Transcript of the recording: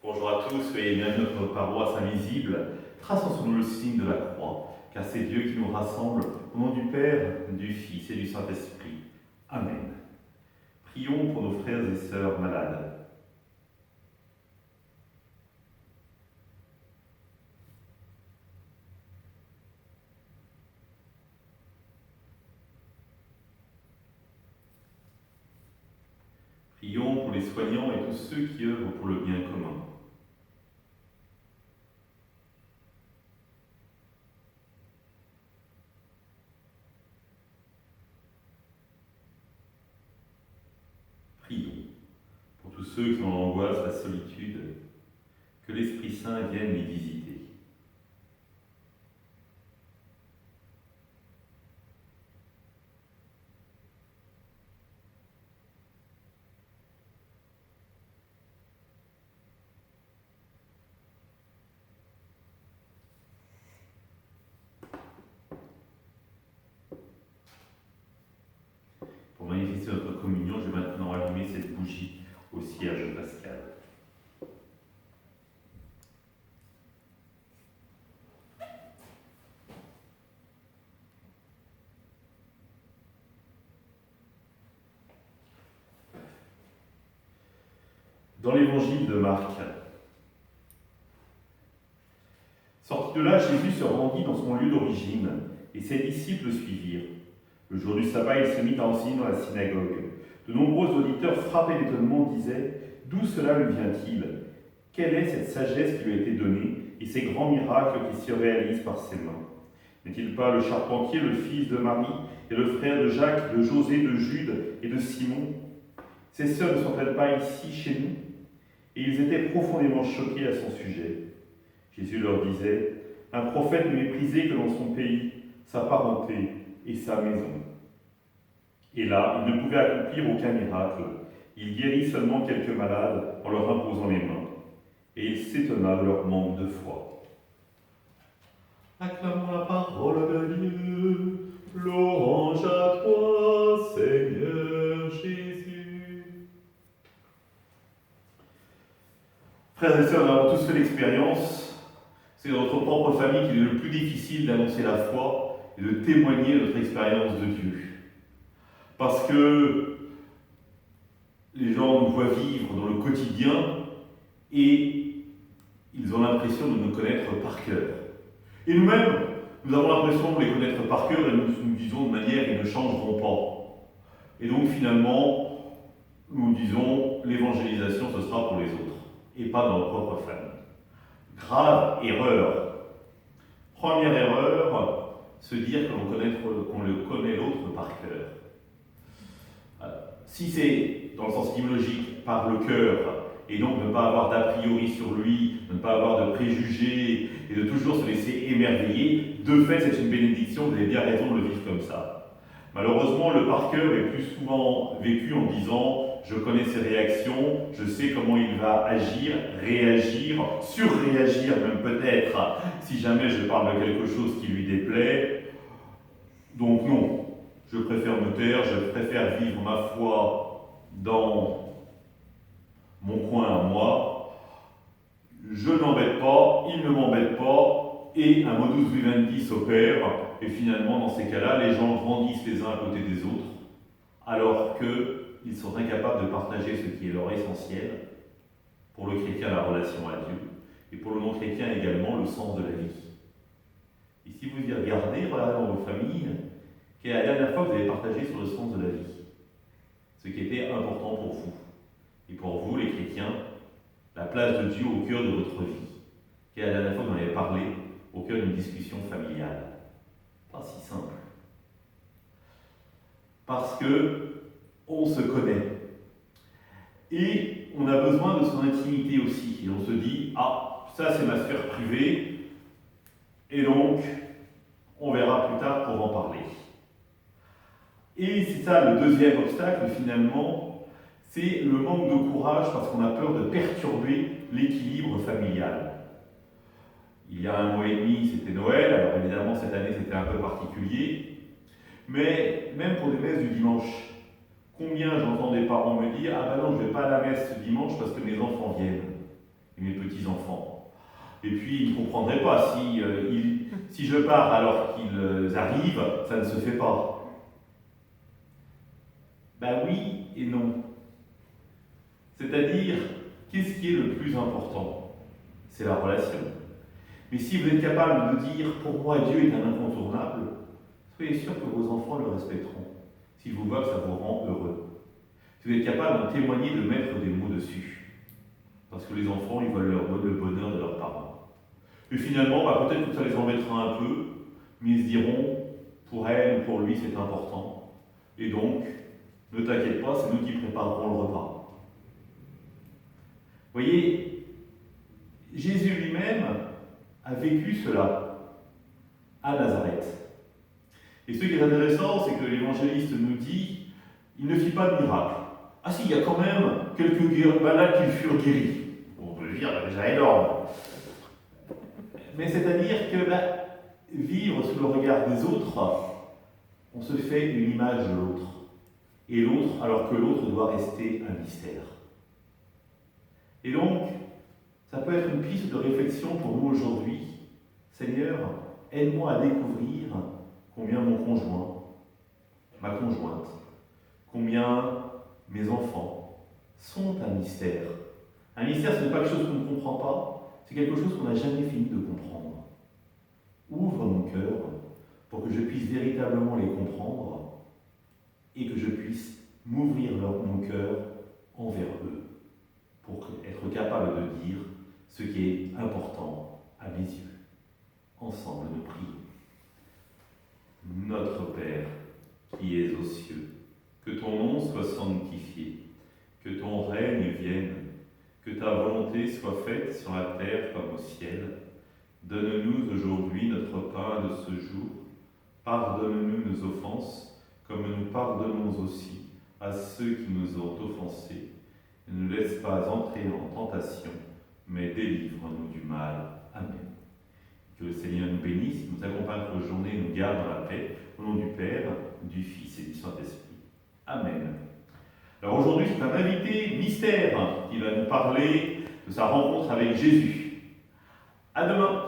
Bonjour à tous, soyez bienvenus dans notre paroisse invisible, traçant sur nous le signe de la croix, car c'est Dieu qui nous rassemble au nom du Père, du Fils et du Saint-Esprit. Amen. Prions pour nos frères et sœurs malades. Prions pour les soignants et tous ceux qui œuvrent pour le bien commun. Prions pour tous ceux qui ont l'angoisse, la solitude, que l'Esprit Saint vienne les visiter. Pour manifester notre communion, je vais maintenant allumer cette bougie au cierge pascal. Dans l'évangile de Marc, sorti de là, Jésus se rendit dans son lieu d'origine, et ses disciples le suivirent. Le jour du sabbat, il se mit à enseigner dans la synagogue. De nombreux auditeurs, frappés d'étonnement, disaient « D'où cela lui vient-il? Quelle est cette sagesse qui lui a été donnée, et ces grands miracles qui se réalisent par ses mains? N'est-il pas le charpentier, le fils de Marie, et le frère de Jacques, de José, de Jude et de Simon? Ses sœurs ne sont-elles pas ici, chez nous ?» Et ils étaient profondément choqués à son sujet. Jésus leur disait « Un prophète n'est méprisé que dans son pays, sa parenté et sa maison. » Et là, il ne pouvait accomplir aucun miracle. Il guérit seulement quelques malades en leur imposant les mains. Et il s'étonna de leur manque de foi. Acclamons la parole de Dieu. Louange à toi, Seigneur Jésus. Frères et sœurs, nous avons tous fait l'expérience. C'est dans notre propre famille qu'il est le plus difficile d'annoncer la foi et de témoigner de notre expérience de Dieu. Parce que les gens nous voient vivre dans le quotidien et ils ont l'impression de nous connaître par cœur. Et nous-mêmes, nous avons l'impression de les connaître par cœur et nous disons de manière ils ne changeront pas. Et donc finalement, nous disons l'évangélisation ce sera pour les autres et pas dans notre propre famille. Grave erreur. Première erreur, se dire qu'on le connaît l'autre par cœur. Si c'est dans le sens étymologique par le cœur, et donc ne pas avoir d'a priori sur lui, ne pas avoir de préjugés, et de toujours se laisser émerveiller, de fait c'est une bénédiction, vous avez bien raison de le vivre comme ça. Malheureusement, le par cœur est plus souvent vécu en disant « je connais ses réactions, je sais comment il va agir, réagir, surréagir même peut-être, si jamais je parle de quelque chose qui lui déplaît. » Donc non. Je préfère me taire, je préfère vivre ma foi dans mon coin à moi. Je n'embête pas, il ne m'embête pas, et un modus vivendi s'opère. Et finalement, dans ces cas-là, les gens grandissent les uns à côté des autres, alors qu'ils sont incapables de partager ce qui est leur essentiel. Pour le chrétien, la relation à Dieu, et pour le non-chrétien également, le sens de la vie. Et si vous y regardez, regardez dans vos familles, quelle est la dernière fois que vous avez partagé sur le sens de la vie? Ce qui était important pour vous. Et pour vous, les chrétiens, la place de Dieu au cœur de votre vie. Quelle est la dernière fois que vous en avez parlé au cœur d'une discussion familiale? Pas si simple. Parce que on se connaît. Et on a besoin de son intimité aussi. Et on se dit, ah, ça c'est ma sphère privée, et donc on verra plus tard pour en parler. Et c'est ça le deuxième obstacle finalement, c'est le manque de courage parce qu'on a peur de perturber l'équilibre familial. Il y a 1 mois et demi, c'était Noël, alors évidemment cette année c'était un peu particulier, mais même pour les messes du dimanche, combien j'entends des parents me dire « Ah ben non, je ne vais pas à la messe ce dimanche parce que mes enfants viennent ». et mes petits-enfants. Et puis, ils ne comprendraient pas si je pars alors qu'ils arrivent, ça ne se fait pas. Ben oui et non. C'est-à-dire, qu'est-ce qui est le plus important? C'est la relation. Mais si vous êtes capable de dire « pour moi Dieu est un incontournable », soyez sûr que vos enfants le respecteront, s'ils vous voient que ça vous rend heureux. Si vous êtes capable d'en témoigner, de mettre des mots dessus. Parce que les enfants, ils veulent le bonheur de leurs parents. Et finalement, peut-être que ça les embêtera un peu, mais ils se diront, pour elle ou pour lui, c'est important. Et donc, ne t'inquiète pas, c'est nous qui préparerons le repas. Vous voyez, Jésus lui-même a vécu cela à Nazareth. Et ce qui est intéressant, c'est que l'évangéliste nous dit, il ne fit pas de miracle. Ah si, il y a quand même quelques malades qui furent guéris. On peut le dire, c'est déjà énorme. Mais c'est-à-dire que vivre sous le regard des autres, on se fait une image de l'autre. Et l'autre, alors que l'autre doit rester un mystère. Et donc, ça peut être une piste de réflexion pour nous aujourd'hui. Seigneur, aide-moi à découvrir combien mon conjoint, ma conjointe, combien mes enfants sont un mystère. Un mystère, ce n'est pas quelque chose qu'on ne comprend pas, c'est quelque chose qu'on n'a jamais fini de comprendre. Ouvre mon cœur pour que je puisse véritablement les comprendre et que je puisse m'ouvrir mon cœur envers eux pour être capable de dire ce qui est important à mes yeux. Ensemble, nous prions. Notre Père, qui es aux cieux, que ton nom soit sanctifié, que ton règne vienne, que ta volonté soit faite sur la terre comme au ciel. Donne-nous aujourd'hui notre pain de ce jour. Pardonne-nous nos offenses, comme nous pardonnons aussi à ceux qui nous ont offensés. Ne nous laisse pas entrer en tentation, mais délivre-nous du mal. Amen. Que le Seigneur nous bénisse, nous accompagne pour la journée, nous garde dans la paix, au nom du Père, du Fils et du Saint-Esprit. Amen. Alors aujourd'hui, c'est un invité mystère qui va nous parler de sa rencontre avec Jésus. À demain.